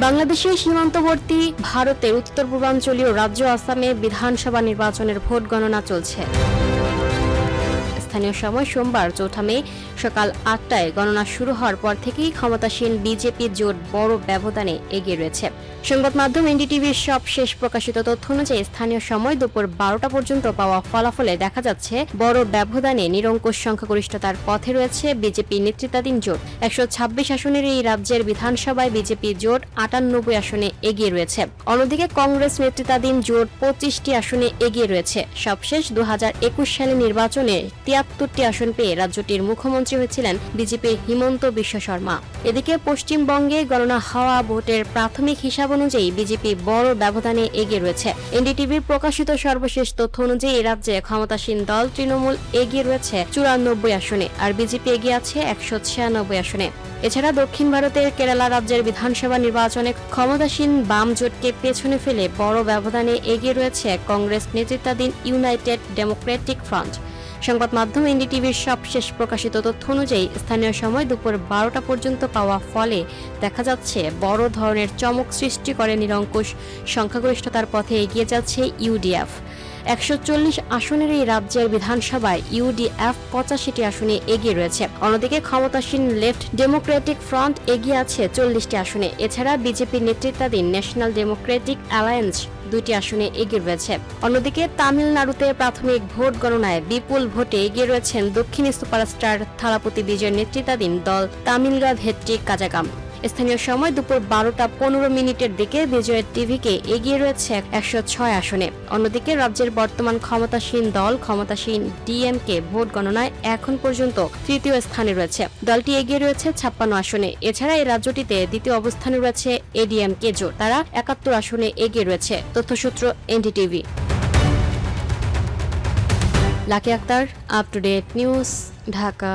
বাংলাদেশের সীমান্তবর্তী ভারতের উত্তর পূর্বাঞ্চলীয় রাজ্য আসামে বিধানসভা নির্বাচনের ভোট গণনা চলছে। স্থানীয় সময় সোমবার ৪ মে সকাল ৮টায় গণনা শুরু হওয়ার পর থেকেই ক্ষমতাসীন বিজেপি জোট বড় ব্যবধানে এগিয়ে রয়েছে। সংবাদ মাধ্যম এনডিটিভির সবশেষ প্রকাশিত তথ্য অনুযায়ী স্থানীয় সময় দুপুর ১২টা পর্যন্ত পাওয়া ফলাফলে দেখা যাচ্ছে বড় ব্যবধানে নিরঙ্কুশ সংখ্যাগরিষ্ঠতার পথে রয়েছে বিজেপি নেতৃত্বাধীন জোট। ১২৬ আসনের এই রাজ্যের বিধানসভায় বিজেপি জোট ৯৮ আসনে এগিয়ে রয়েছে। অন্যদিকে কংগ্রেস নেতৃত্বাধীন জোট ২৫টি আসনে এগিয়ে রয়েছে। সবশেষ ২০২১ সালে নির্বাচনে ৭৩টি আসন পেয়ে রাজ্যটির মুখ্যমন্ত্রী হয়েছিলেন বিজেপির হিমন্ত বিশ্ব শর্মা। এদিকে পশ্চিমবঙ্গে গণনা হওয়া ভোটের প্রাথমিক হিসাব অনুযায়ী বিজেপি বড় ব্যবধানে এগিয়ে রয়েছে। এনডিটিভির প্রকাশিত সর্বশেষ তথ্য অনুযায়ী এই রাজ্যে ক্ষমতাসীন দল তৃণমূল এগিয়ে রয়েছে ৯৪ আসনে, আর বিজেপি এগিয়ে আছে ১৯৬ আসনে। এছাড়া দক্ষিণ ভারতের কেরালা রাজ্যের বিধানসভা নির্বাচনে ক্ষমতাসীন বাম জোটকে পেছনে ফেলে বড় ব্যবধানে এগিয়ে রয়েছে কংগ্রেস নেতৃত্বাধীন ইউনাইটেড ডেমোক্রেটিক ফ্রন্ট। সংবাদ মাধ্যম এনডিটিভির সবশেষ প্রকাশিত তথ্য অনুযায়ী স্থানীয় সময় দুপুর ১২টা পর্যন্ত পাওয়া ফলে দেখা যাচ্ছে বড় ধরনের চমক সৃষ্টি করে নিরঙ্কুশ সংখ্যাগরিষ্ঠতার পথে এগিয়ে যাচ্ছে ইউডিএফ। ১৪০ আসনের এই রাজ্যের বিধানসভায় ইউডিএফ ৮৫টি আসনে এগিয়ে রয়েছে। অন্যদিকে ক্ষমতাসীন লেফট ডেমোক্রেটিক ফ্রন্ট এগিয়ে আছে ৪০টি আসনে। এছাড়া বিজেপি নেতৃত্বাধীন ন্যাশনাল ডেমোক্রেটিক অ্যালায়েন্স ২টি আসনে এগিয়ে রয়েছে। অন্যদিকে তামিলনাড়ুতে প্রাথমিক ভোট গণনায় বিপুল ভোটে এগিয়ে রয়েছেন দক্ষিণী সুপারস্টার থালাপতি বিজয়ের নেতৃত্বাধীন দল তামিলগা ভেট্টি কাজাগাম। স্থানীয় সময় দুপুর ১২টা ১৫ দিকে বিজয়ের টিভিকে এগিয়ে রয়েছে ১০৬ আসনে। অন্যদিকে রাজ্যের বর্তমান ক্ষমতাসীন ডিএমকে ভোট গণনায় এখন পর্যন্ত তৃতীয় স্থানে রয়েছে। দলটি এগিয়ে রয়েছে ৫৬ আসনে। এছাড়া এই রাজ্যটিতে দ্বিতীয় অবস্থানে রয়েছে এডিএমকে জোট, তারা ৭১ আসনে এগিয়ে রয়েছে। তথ্যসূত্র NDTV. Lucky Akter, up to date news, Dhaka.